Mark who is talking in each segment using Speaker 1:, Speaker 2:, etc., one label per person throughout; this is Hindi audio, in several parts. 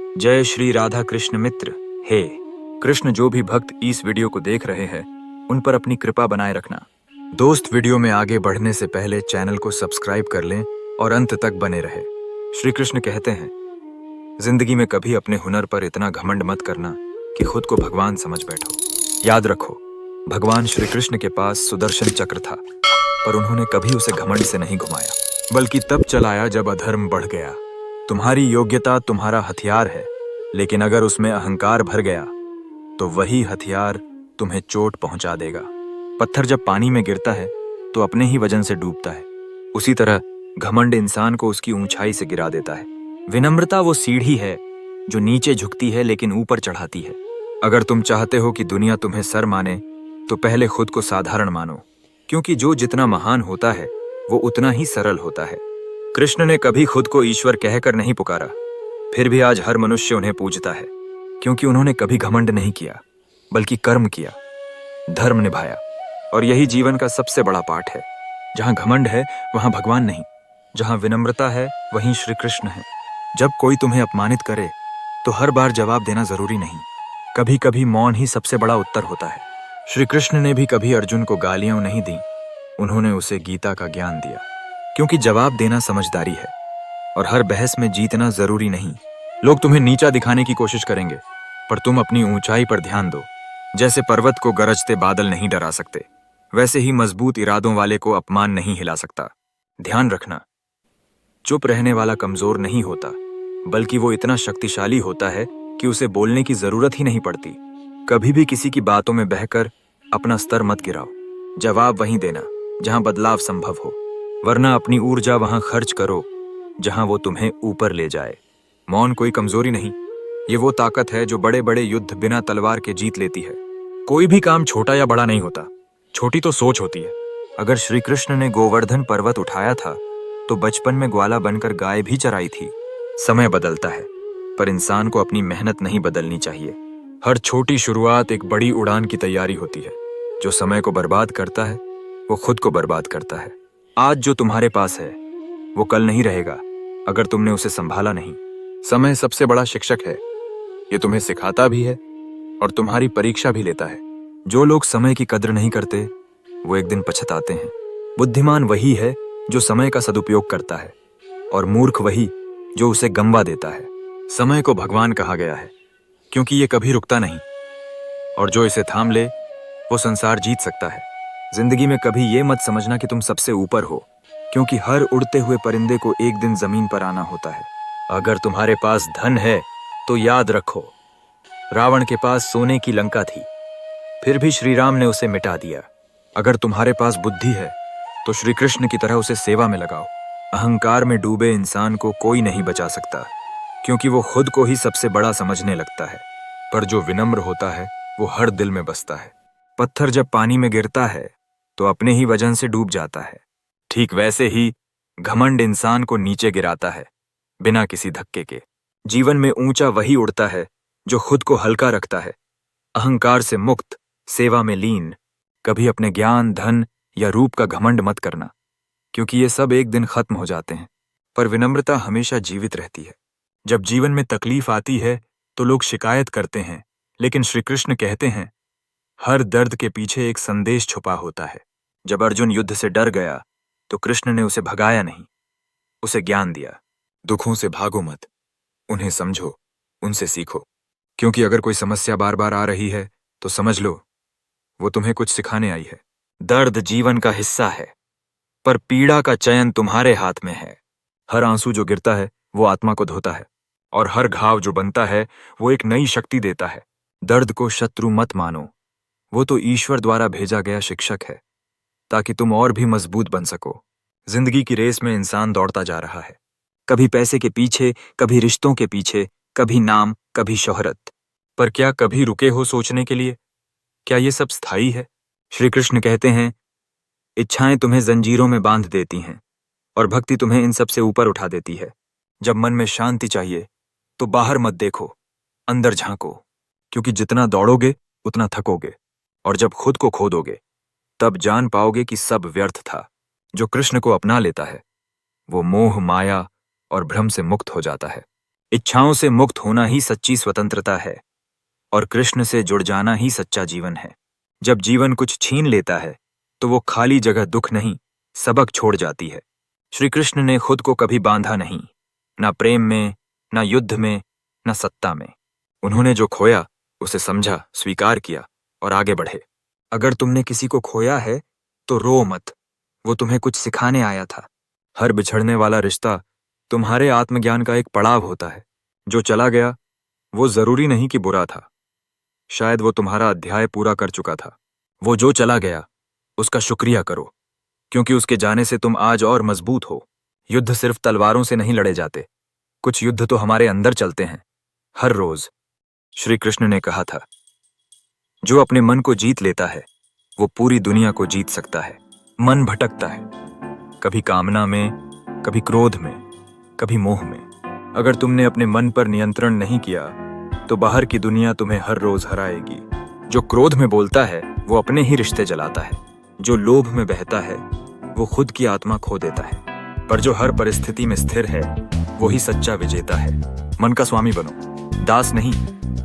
Speaker 1: जय श्री राधा कृष्ण मित्र। हे कृष्ण, जो भी भक्त इस वीडियो को देख रहे हैं उन पर अपनी कृपा बनाए रखना। दोस्त, वीडियो में आगे बढ़ने से पहले चैनल को सब्सक्राइब कर लें और अंत तक बने रहे। श्री कृष्ण कहते हैं, जिंदगी में कभी अपने हुनर पर इतना घमंड मत करना कि खुद को भगवान समझ बैठो। याद रखो, भगवान श्री कृष्ण के पास सुदर्शन चक्र था, पर उन्होंने कभी उसे घमंड से नहीं घुमाया, बल्कि तब चलाया जब अधर्म बढ़ गया। तुम्हारी योग्यता तुम्हारा हथियार है, लेकिन अगर उसमें अहंकार भर गया तो वही हथियार तुम्हें चोट पहुंचा देगा। पत्थर जब पानी में गिरता है तो अपने ही वजन से डूबता है, उसी तरह घमंड इंसान को उसकी ऊंचाई से गिरा देता है। विनम्रता वो सीढ़ी है जो नीचे झुकती है लेकिन ऊपर चढ़ाती है। अगर तुम चाहते हो कि दुनिया तुम्हें सर माने तो पहले खुद को साधारण मानो, क्योंकि जो जितना महान होता है वो उतना ही सरल होता है। कृष्ण ने कभी खुद को ईश्वर कहकर नहीं पुकारा, फिर भी आज हर मनुष्य उन्हें पूजता है, क्योंकि उन्होंने कभी घमंड नहीं किया बल्कि कर्म किया, धर्म निभाया। और यही जीवन का सबसे बड़ा पाठ है। जहां घमंड है वहां भगवान नहीं, जहां विनम्रता है वहीं श्री कृष्ण है। जब कोई तुम्हें अपमानित करे तो हर बार जवाब देना जरूरी नहीं, कभी कभी मौन ही सबसे बड़ा उत्तर होता है। श्री कृष्ण ने भी कभी अर्जुन को गालियां नहीं दी, उन्होंने उसे गीता का ज्ञान दिया, क्योंकि जवाब देना समझदारी है और हर बहस में जीतना जरूरी नहीं। लोग तुम्हें नीचा दिखाने की कोशिश करेंगे, पर तुम अपनी ऊंचाई पर ध्यान दो। जैसे पर्वत को गरजते बादल नहीं डरा सकते, वैसे ही मजबूत इरादों वाले को अपमान नहीं हिला सकता। ध्यान रखना, चुप रहने वाला कमजोर नहीं होता, बल्कि वो इतना शक्तिशाली होता है कि उसे बोलने की जरूरत ही नहीं पड़ती। कभी भी किसी की बातों में बहकर अपना स्तर मत गिराओ। जवाब वहीं देना जहां बदलाव संभव हो, वरना अपनी ऊर्जा वहां खर्च करो जहां वो तुम्हें ऊपर ले जाए। मौन कोई कमजोरी नहीं, ये वो ताकत है जो बड़े बड़े युद्ध बिना तलवार के जीत लेती है। कोई भी काम छोटा या बड़ा नहीं होता, छोटी तो सोच होती है। अगर श्री कृष्ण ने गोवर्धन पर्वत उठाया था तो बचपन में ग्वाला बनकर गाय भी चराई थी। समय बदलता है, पर इंसान को अपनी मेहनत नहीं बदलनी चाहिए। हर छोटी शुरुआत एक बड़ी उड़ान की तैयारी होती है। जो समय को बर्बाद करता है वो खुद को बर्बाद करता है। आज जो तुम्हारे पास है वो कल नहीं रहेगा अगर तुमने उसे संभाला नहीं। समय सबसे बड़ा शिक्षक है, ये तुम्हें सिखाता भी है और तुम्हारी परीक्षा भी लेता है। जो लोग समय की कद्र नहीं करते वो एक दिन पछताते हैं। बुद्धिमान वही है जो समय का सदुपयोग करता है, और मूर्ख वही जो उसे गंवा देता है। समय को भगवान कहा गया है क्योंकि ये कभी रुकता नहीं, और जो इसे थाम ले वो संसार जीत सकता है। जिंदगी में कभी ये मत समझना कि तुम सबसे ऊपर हो, क्योंकि हर उड़ते हुए परिंदे को एक दिन जमीन पर आना होता है। अगर तुम्हारे पास धन है तो याद रखो, रावण के पास सोने की लंका थी, फिर भी श्री राम ने उसे मिटा दिया। अगर तुम्हारे पास बुद्धि है तो श्री कृष्ण की तरह उसे सेवा में लगाओ। अहंकार में डूबे इंसान को कोई नहीं बचा सकता, क्योंकि वो खुद को ही सबसे बड़ा समझने लगता है। पर जो विनम्र होता है वो हर दिल में बसता है। पत्थर जब पानी में गिरता है तो अपने ही वजन से डूब जाता है, ठीक वैसे ही घमंड इंसान को नीचे गिराता है बिना किसी धक्के के। जीवन में ऊंचा वही उड़ता है जो खुद को हल्का रखता है, अहंकार से मुक्त, सेवा में लीन। कभी अपने ज्ञान, धन या रूप का घमंड मत करना, क्योंकि ये सब एक दिन खत्म हो जाते हैं, पर विनम्रता हमेशा जीवित रहती है। जब जीवन में तकलीफ आती है तो लोग शिकायत करते हैं, लेकिन श्री कृष्ण कहते हैं, हर दर्द के पीछे एक संदेश छुपा होता है। जब अर्जुन युद्ध से डर गया तो कृष्ण ने उसे भगाया नहीं, उसे ज्ञान दिया। दुखों से भागो मत, उन्हें समझो, उनसे सीखो, क्योंकि अगर कोई समस्या बार बार आ रही है तो समझ लो वो तुम्हें कुछ सिखाने आई है। दर्द जीवन का हिस्सा है, पर पीड़ा का चयन तुम्हारे हाथ में है। हर आंसू जो गिरता है वो आत्मा को धोता है, और हर घाव जो बनता है वो एक नई शक्ति देता है। दर्द को शत्रु मत मानो, वो तो ईश्वर द्वारा भेजा गया शिक्षक है, ताकि तुम और भी मजबूत बन सको। जिंदगी की रेस में इंसान दौड़ता जा रहा है, कभी पैसे के पीछे, कभी रिश्तों के पीछे, कभी नाम, कभी शोहरत। पर क्या कभी रुके हो सोचने के लिए, क्या ये सब स्थायी है? श्री कृष्ण कहते हैं, इच्छाएं तुम्हें जंजीरों में बांध देती हैं और भक्ति तुम्हें इन सब से ऊपर उठा देती है। जब मन में शांति चाहिए तो बाहर मत देखो, अंदर झांको, क्योंकि जितना दौड़ोगे उतना थकोगे, और जब खुद को खो दोगे तब जान पाओगे कि सब व्यर्थ था। जो कृष्ण को अपना लेता है वो मोह, माया और भ्रम से मुक्त हो जाता है। इच्छाओं से मुक्त होना ही सच्ची स्वतंत्रता है और कृष्ण से जुड़ जाना ही सच्चा जीवन है। जब जीवन कुछ छीन लेता है तो वो खाली जगह दुख नहीं, सबक छोड़ जाती है। श्री कृष्ण ने खुद को कभी बांधा नहीं, ना प्रेम में, ना युद्ध में, ना सत्ता में। उन्होंने जो खोया उसे समझा, स्वीकार किया और आगे बढ़े। अगर तुमने किसी को खोया है तो रो मत, वो तुम्हें कुछ सिखाने आया था। हर बिछड़ने वाला रिश्ता तुम्हारे आत्मज्ञान का एक पड़ाव होता है। जो चला गया वो जरूरी नहीं कि बुरा था, शायद वो तुम्हारा अध्याय पूरा कर चुका था। वो जो चला गया उसका शुक्रिया करो, क्योंकि उसके जाने से तुम आज और मजबूत हो। युद्ध सिर्फ तलवारों से नहीं लड़े जाते, कुछ युद्ध तो हमारे अंदर चलते हैं हर रोज। श्री कृष्ण ने कहा था, जो अपने मन को जीत लेता है वो पूरी दुनिया को जीत सकता है। मन भटकता है, कभी कामना में, कभी क्रोध में, कभी मोह में। अगर तुमने अपने मन पर नियंत्रण नहीं किया तो बाहर की दुनिया तुम्हें हर रोज हराएगी। जो क्रोध में बोलता है वो अपने ही रिश्ते जलाता है। जो लोभ में बहता है वो खुद की आत्मा खो देता है। पर जो हर परिस्थिति में स्थिर है वो ही सच्चा विजेता है। मन का स्वामी बनो, दास नहीं,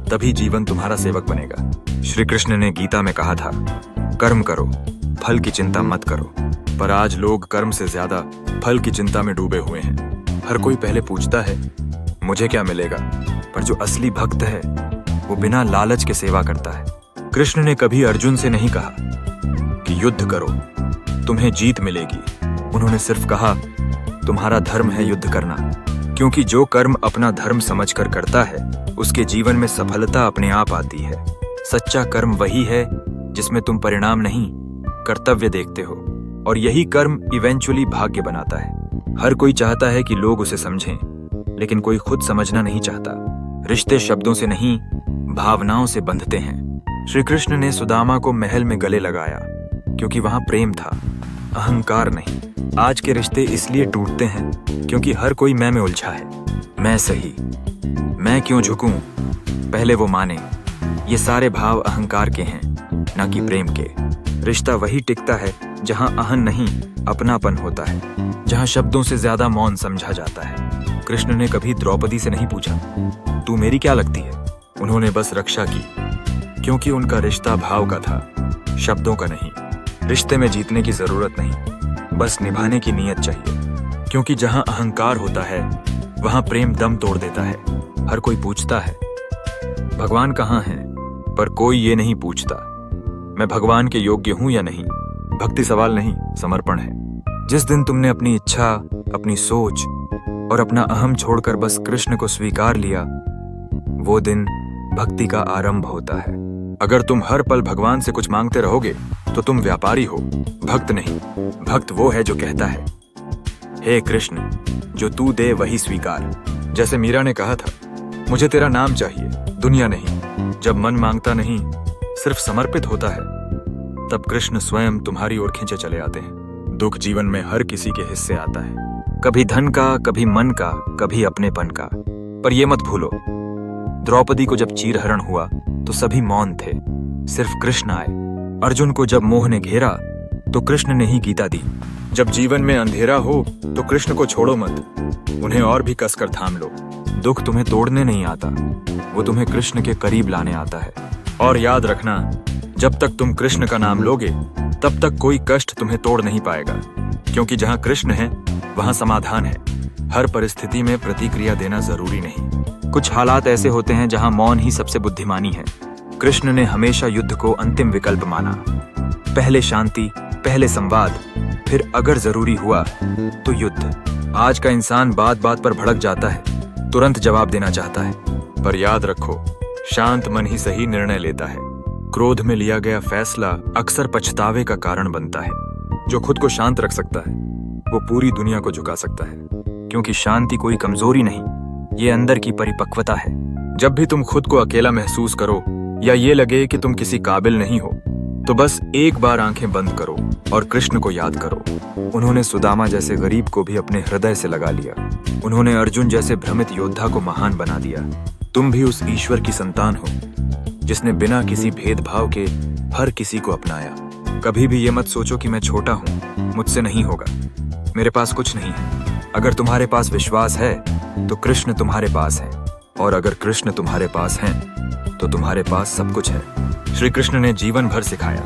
Speaker 1: तभी जीवन तुम्हारा सेवक बनेगा। श्री कृष्ण ने गीता में कहा था, कर्म करो, फल की चिंता मत करो। पर आज लोग कर्म से ज्यादा फल की चिंता में डूबे हुए हैं। हर कोई पहले पूछता है मुझे क्या मिलेगा, पर जो असली भक्त है वो बिना लालच के सेवा करता है। कृष्ण ने कभी अर्जुन से नहीं कहा कि युद्ध करो, तुम्हें जीत मिलेगी। उन्होंने सिर्फ कहा, तुम्हारा धर्म है युद्ध करना, क्योंकि जो कर्म अपना धर्म समझकर करता है उसके जीवन में सफलता अपने आप आती है। सच्चा कर्म वही है जिसमें तुम परिणाम नहीं, कर्तव्य देखते हो, और यही कर्म इवेंचुअली भाग्य बनाता है। हर कोई चाहता है कि लोग उसे समझें, लेकिन कोई खुद समझना नहीं चाहता। रिश्ते शब्दों से नहीं, भावनाओं से बंधते हैं। श्री कृष्ण ने सुदामा को महल में गले लगाया क्योंकि वहां प्रेम था, अहंकार नहीं। आज के रिश्ते इसलिए टूटते हैं क्योंकि हर कोई मैं में उलझा है। मैं सही, मैं क्यों झुकूं, पहले वो माने। ये सारे भाव अहंकार के हैं, ना कि प्रेम के। रिश्ता वही टिकता है जहां अहं नहीं, अपनापन होता है, जहां शब्दों से ज्यादा मौन समझा जाता है। कृष्ण ने कभी द्रौपदी से नहीं पूछा तू मेरी क्या लगती है। उन्होंने बस रक्षा की, क्योंकि उनका रिश्ता भाव का था, शब्दों का नहीं। रिश्ते में जीतने की जरूरत नहीं, बस निभाने की नीयत चाहिए, क्योंकि जहां अहंकार होता है वहां प्रेम दम तोड़ देता है। हर कोई पूछता है भगवान कहाँ है, पर कोई ये नहीं पूछता मैं भगवान के योग्य हूं या नहीं। भक्ति सवाल नहीं, समर्पण है। जिस दिन तुमने अपनी इच्छा, अपनी सोच और अपना अहम छोड़कर बस कृष्ण को स्वीकार लिया, वो दिन भक्ति का आरंभ होता है। अगर तुम हर पल भगवान से कुछ मांगते रहोगे तो तुम व्यापारी हो, भक्त नहीं। भक्त वो है जो कहता है, हे कृष्ण, जो तू दे वही स्वीकार। जैसे मीरा ने कहा था, मुझे तेरा नाम चाहिए, दुनिया नहीं। जब मन मांगता नहीं, सिर्फ समर्पित होता है, तब कृष्ण स्वयं तुम्हारी ओर खींचे चले आते हैं। दुख जीवन में हर किसी के हिस्से आता है, कभी धन का, कभी मन का, कभी अपनेपन का। पर ये मत भूलो, द्रौपदी को जब चीरहरण हुआ तो सभी मौन थे, सिर्फ कृष्ण आए। अर्जुन को जब मोह ने घेरा तो कृष्ण ने ही गीता दी। जब जीवन में अंधेरा हो तो कृष्ण को छोड़ो मत, उन्हें और भी कसकर थाम लो। दुख तुम्हें तोड़ने नहीं आता, वो तुम्हें कृष्ण के करीब लाने आता है। और याद रखना, जब तक तुम कृष्ण का नाम लोगे तब तक कोई कष्ट तुम्हें तोड़ नहीं पाएगा, क्योंकि जहां कृष्ण है वहां समाधान है। हर परिस्थिति में प्रतिक्रिया देना जरूरी नहीं। कुछ हालात ऐसे होते हैं जहां मौन ही सबसे बुद्धिमानी है। कृष्ण ने हमेशा युद्ध को अंतिम विकल्प माना। पहले शांति, पहले संवाद, फिर अगर जरूरी हुआ तो युद्ध। आज का इंसान बात बात पर भड़क जाता है, तुरंत जवाब देना चाहता है, पर याद रखो, शांत मन ही सही निर्णय लेता है। क्रोध में लिया गया फैसला अक्सर पछतावे का कारण बनता है। जो खुद को शांत रख सकता है वो पूरी दुनिया को झुका सकता है, क्योंकि शांति कोई कमजोरी नहीं, ये अंदर की परिपक्वता है। जब भी तुम खुद को अकेला महसूस करो या ये लगे कि तुम किसी काबिल नहीं हो, तो बस एक बार आंखें बंद करो और कृष्ण को याद करो। उन्होंने सुदामा जैसे गरीब को भी अपने हृदय से लगा लिया। उन्होंने अर्जुन जैसे भ्रमित योद्धा को महान बना दिया। तुम भी उस ईश्वर की संतान हो जिसने बिना किसी भेदभाव के हर किसी को अपनाया। कभी भी ये मत सोचो कि मैं छोटा हूँ, मुझसे नहीं होगा, मेरे पास कुछ नहीं है। अगर तुम्हारे पास विश्वास है तो कृष्ण तुम्हारे पास है। और अगर कृष्ण तुम्हारे पास हैं, तो तुम्हारे पास सब कुछ है। श्री कृष्ण ने जीवन भर सिखाया,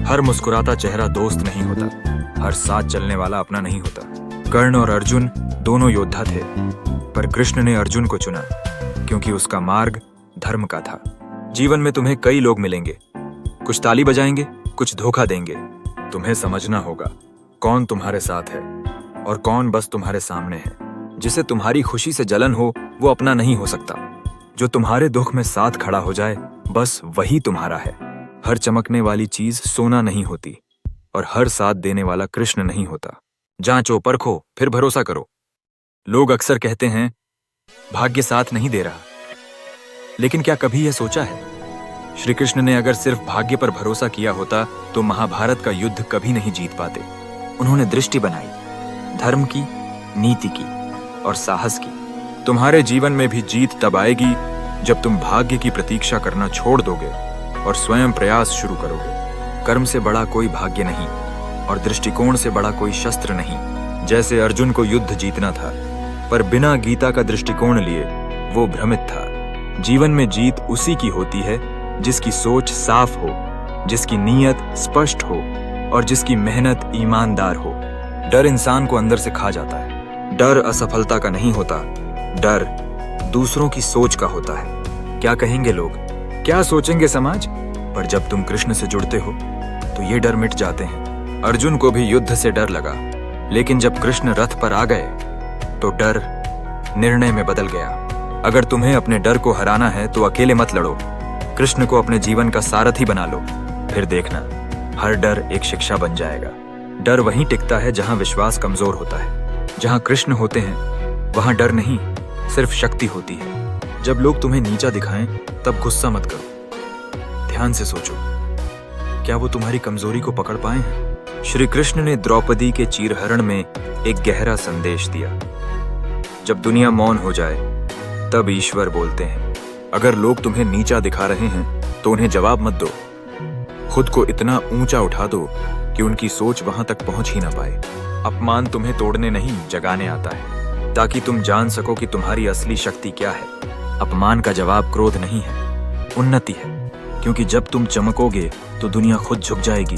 Speaker 1: हर मुस्कुराता चेहरा दोस्त नहीं होता, हर साथ चलने वाला अपना नहीं होता। कर्ण और अर्जुन दोनों योद्धा थे, पर कृष्ण ने अर्जुन को चुना क्योंकि उसका मार्ग धर्म का था। जीवन में तुम्हें कई लोग मिलेंगे, कुछ ताली बजाएंगे, कुछ धोखा देंगे। तुम्हें समझना होगा कौन तुम्हारे साथ है और कौन बस तुम्हारे सामने है। जिसे तुम्हारी खुशी से जलन हो वो अपना नहीं हो सकता। जो तुम्हारे दुख में साथ खड़ा हो जाए बस वही तुम्हारा है। हर चमकने वाली चीज सोना नहीं होती और हर साथ देने वाला कृष्ण नहीं होता। जांचो परखो फिर भरोसा करो। लोग अक्सर कहते हैं भाग्य साथ नहीं दे रहा, लेकिन क्या कभी यह सोचा है श्री कृष्ण ने अगर सिर्फ भाग्य पर भरोसा किया होता तो महाभारत का युद्ध कभी नहीं जीत पाते। उन्होंने दृष्टि बनाई, धर्म की, नीति की और साहस की। तुम्हारे जीवन में भी जीत तब आएगी जब तुम भाग्य की प्रतीक्षा करना छोड़ दोगे और स्वयं प्रयास शुरू करोगे। कर्म से बड़ा कोई भाग्य नहीं और दृष्टिकोण से बड़ा कोई शस्त्र नहीं। जैसे अर्जुन को युद्ध जीतना था, पर बिना गीता का दृष्टिकोण लिए वो भ्रमित था। जीवन में जीत उसी की होती है जिसकी सोच साफ हो, जिसकी नीयत स्पष्ट हो और जिसकी मेहनत ईमानदार हो। डर इंसान को अंदर से खा जाता है। डर असफलता का नहीं होता, डर दूसरों की सोच का होता है। क्या कहेंगे लोग, क्या सोचेंगे समाज? पर जब तुम कृष्ण से जुड़ते हो तो ये डर मिट जाते हैं। अर्जुन को भी युद्ध से डर लगा, लेकिन जब कृष्ण रथ पर आ गए तो डर निर्णय में बदल गया। अगर तुम्हें अपने डर को हराना है तो अकेले मत लड़ो, कृष्ण को अपने जीवन का सारथी बना लो। फिर देखना, हर डर एक शिक्षा बन जाएगा। डर वहीं टिकता है जहां विश्वास कमजोर होता है। जहां कृष्ण होते हैं वहां डर नहीं, सिर्फ शक्ति होती है। जब लोग तुम्हें नीचा दिखाएं तब गुस्सा मत करो, ध्यान से सोचो, क्या वो तुम्हारी कमजोरी को पकड़ पाए हैं? श्री कृष्ण ने द्रौपदी के चीरहरण में एक गहरा संदेश दिया। जब दुनिया मौन हो जाए तब ईश्वर बोलते हैं। अगर लोग तुम्हें नीचा दिखा रहे हैं तो उन्हें जवाब मत दो, खुद को इतना ऊंचा उठा दो कि उनकी सोच वहां तक पहुंच ही ना पाए। अपमान तुम्हें तोड़ने नहीं जगाने आता है, ताकि तुम जान सको कि तुम्हारी असली शक्ति क्या है। अपमान का जवाब क्रोध नहीं है, उन्नति है, क्योंकि जब तुम चमकोगे तो दुनिया खुद झुक जाएगी।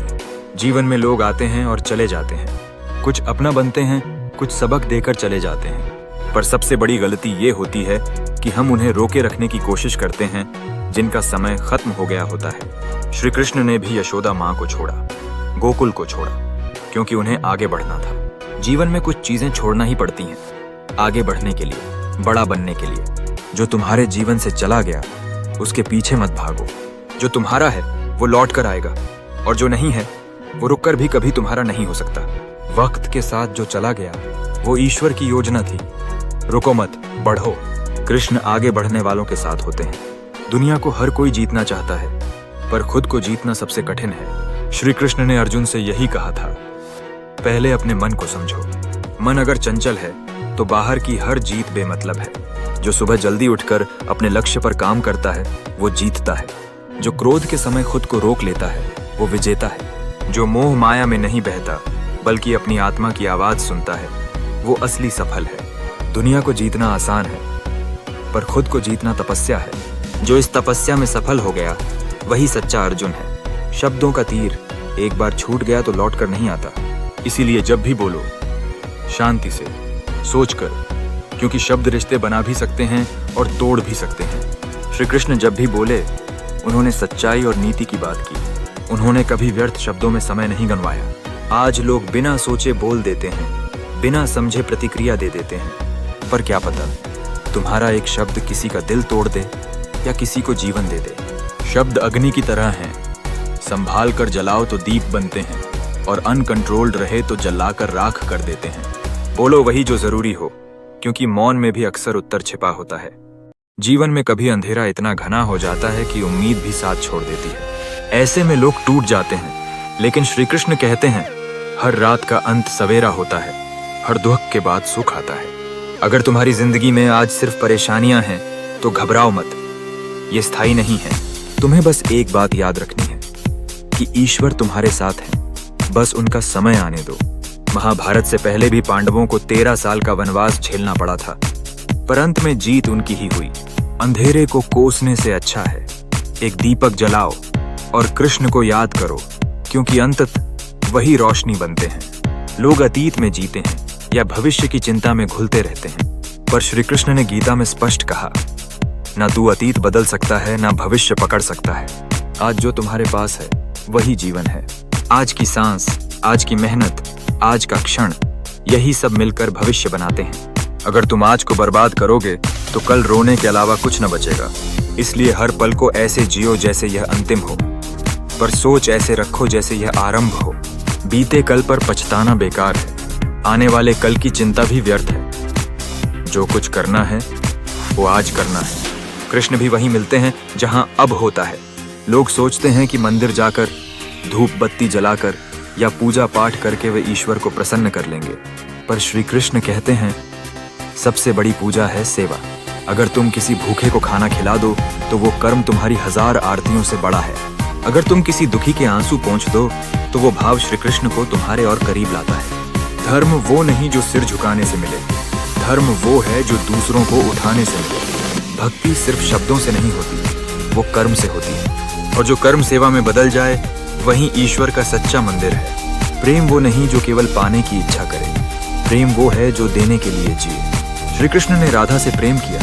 Speaker 1: जीवन में लोग आते हैं और चले जाते हैं, कुछ अपना बनते हैं, कुछ सबक देकर चले जाते हैं, पर सबसे बड़ी गलती ये होती है कि हम उन्हें रोके रखने की कोशिश करते हैं जिनका समय खत्म हो गया होता है। श्री कृष्ण ने भी यशोदा माँ को छोड़ा, गोकुल को छोड़ा, क्योंकि उन्हें आगे बढ़ना था। जीवन में कुछ चीजें छोड़ना ही पड़ती हैं, आगे बढ़ने के लिए, बड़ा बनने के लिए। जो तुम्हारे जीवन से चला गया उसके पीछे मत भागो। जो तुम्हारा है वो लौट कर आएगा और जो नहीं है वो रुक कर भी कभी तुम्हारा नहीं हो सकता। वक्त के साथ जो चला गया वो ईश्वर की योजना थी। रुको मत, बढ़ो। कृष्ण आगे बढ़ने वालों के साथ होते हैं। दुनिया को हर कोई जीतना चाहता है, पर खुद को जीतना सबसे कठिन है। श्री कृष्ण ने अर्जुन से यही कहा था, पहले अपने मन को समझो। मन अगर चंचल है तो बाहर की हर जीत बेमतलब है। जो सुबह जल्दी उठकर अपने लक्ष्य पर काम करता है वो जीतता है। जो क्रोध के समय खुद को रोक लेता है वो विजेता है। जो मोह माया में नहीं बहता बल्कि अपनी आत्मा की आवाज सुनता है वो असली सफल है। दुनिया को जीतना आसान है, पर खुद को जीतना तपस्या है। जो इस तपस्या में सफल हो गया वही सच्चा अर्जुन है। शब्दों का तीर एक बार छूट गया तो लौट कर नहीं आता। इसीलिए जब भी बोलो शांति से, सोचकर, क्योंकि शब्द रिश्ते बना भी सकते हैं और तोड़ भी सकते हैं। श्री कृष्ण जब भी बोले उन्होंने सच्चाई और नीति की बात की। उन्होंने कभी व्यर्थ शब्दों में समय नहीं गंवाया। आज लोग बिना सोचे बोल देते हैं, बिना समझे प्रतिक्रिया दे देते हैं, पर क्या पता तुम्हारा एक शब्द किसी का दिल तोड़ दे या किसी को जीवन दे दे। शब्द अग्नि की तरह हैं, संभाल कर जलाओ तो दीप बनते हैं और अनकंट्रोल्ड रहे तो जलाकर राख कर देते हैं। बोलो वही जो जरूरी हो, क्योंकि मौन में भी अक्सर उत्तर छिपा होता है। जीवन में कभी अंधेरा इतना घना हो जाता है कि उम्मीद भी साथ छोड़ देती है। ऐसे में लोग टूट जाते हैं, लेकिन श्री कृष्ण कहते हैं हर रात का अंत सवेरा होता है, हर दुख के बाद सुख आता है। अगर तुम्हारी जिंदगी में आज सिर्फ परेशानियां हैं तो घबराओ मत, ये स्थायी नहीं है। तुम्हें बस एक बात याद रखनी है कि ईश्वर तुम्हारे साथ है, बस उनका समय आने दो। महाभारत से पहले भी पांडवों को 13 साल का वनवास झेलना पड़ा था, पर अंत में जीत उनकी ही हुई। अंधेरे को कोसने से अच्छा है एक दीपक जलाओ और कृष्ण को याद करो, क्योंकि अंततः वही रोशनी बनते हैं। लोग अतीत में जीते हैं या भविष्य की चिंता में घुलते रहते हैं, पर श्री कृष्ण ने गीता में स्पष्ट कहा, ना तू अतीत बदल सकता है, ना भविष्य पकड़ सकता है। आज जो तुम्हारे पास है वही जीवन है। आज की सांस, आज की मेहनत, आज का क्षण, यही सब मिलकर भविष्य बनाते हैं। अगर तुम आज को बर्बाद करोगे तो कल रोने के अलावा कुछ न बचेगा। इसलिए हर पल को ऐसे जियो जैसे यह अंतिम हो, पर सोच ऐसे रखो जैसे यह आरंभ हो। बीते कल पर पछताना बेकार है, आने वाले कल की चिंता भी व्यर्थ है। जो कुछ करना है वो आज करना है। कृष्ण भी वहीं मिलते हैं जहां अब होता है। लोग सोचते हैं कि मंदिर जाकर धूप बत्ती जलाकर या पूजा पाठ करके वे ईश्वर को प्रसन्न कर लेंगे, पर श्री कृष्ण कहते हैं सबसे बड़ी पूजा है सेवा। अगर तुम किसी भूखे को खाना खिला दो तो वो कर्म तुम्हारी 1000 आरतियों से बड़ा है। अगर तुम किसी दुखी के आंसू पोंछ दो तो वो भाव श्री कृष्ण को तुम्हारे और करीब लाता है। धर्म वो नहीं जो सिर झुकाने से मिले, धर्म वो है जो दूसरों को उठाने से मिले। भक्ति सिर्फ शब्दों से नहीं होती, वो कर्म से होती है, और जो कर्म सेवा में बदल जाए वहीं ईश्वर का सच्चा मंदिर है। प्रेम वो नहीं जो केवल पाने की इच्छा करे, प्रेम वो है जो देने के लिए जिए। श्री कृष्ण ने राधा से प्रेम किया,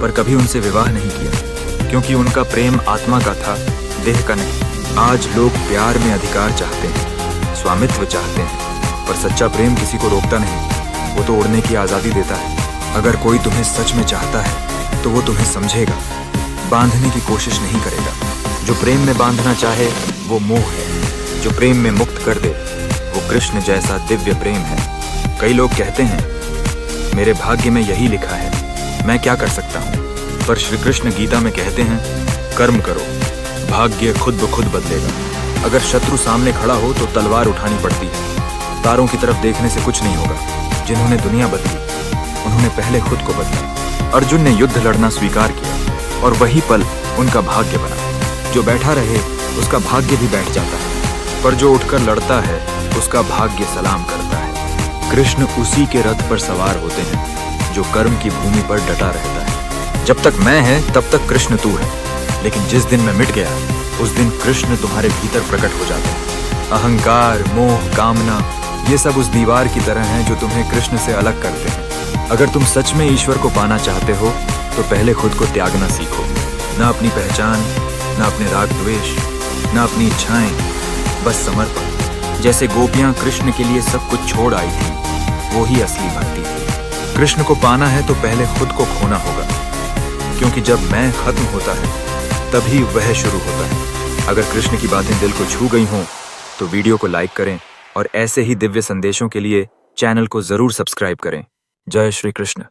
Speaker 1: पर कभी उनसे विवाह नहीं किया, क्योंकि उनका प्रेम आत्मा का था, देह का नहीं। आज लोग प्यार में अधिकार चाहते हैं, स्वामित्व चाहते हैं, पर सच्चा प्रेम किसी को रोकता नहीं, वो तो उड़ने की आज़ादी देता है। अगर कोई तुम्हें सच में चाहता है तो वो तुम्हें समझेगा, बांधने की कोशिश नहीं करेगा। जो प्रेम में बांधना चाहे वो मोह है, जो प्रेम में मुक्त कर दे वो कृष्ण जैसा दिव्य प्रेम है। कई लोग कहते हैं मेरे भाग्य में यही लिखा है, मैं क्या कर सकता हूँ, पर श्री कृष्ण गीता में कहते हैं कर्म करो, भाग्य खुद ब खुद बदलेगा। अगर शत्रु सामने खड़ा हो तो तलवार उठानी पड़ती है, तारों की तरफ देखने से कुछ नहीं होगा। जिन्होंने दुनिया बदली उन्होंने पहले खुद को बदला। अर्जुन ने युद्ध लड़ना स्वीकार किया और वही पल उनका भाग्य बना। जो बैठा रहे उसका भाग्य भी बैठ जाता है, पर जो उठकर लड़ता है उसका भाग्य सलाम करता है। कृष्ण उसी के रथ पर सवार होते हैं जो कर्म की भूमि पर डटा रहता है। जब तक मैं है तब तक कृष्ण तू है, लेकिन जिस दिन मैं मिट गया उस दिन कृष्ण तुम्हारे भीतर प्रकट हो जाते हैं। अहंकार, मोह, कामना, ये सब उस दीवार की तरह हैं जो तुम्हें कृष्ण से अलग करते हैं। अगर तुम सच में ईश्वर को पाना चाहते हो तो पहले खुद को त्यागना सीखो। ना अपनी पहचान, ना अपने राग द्वेष, ना अपनी इच्छाएं, बस समर्पण। जैसे गोपियां कृष्ण के लिए सब कुछ छोड़ आई थी, वो ही असली भक्ति थी। कृष्ण को पाना है तो पहले खुद को खोना होगा, क्योंकि जब मैं खत्म होता है तभी वह शुरू होता है। अगर कृष्ण की बातें दिल को छू गई हों तो वीडियो को लाइक करें और ऐसे ही दिव्य संदेशों के लिए चैनल को जरूर सब्सक्राइब करें। जय श्री कृष्ण।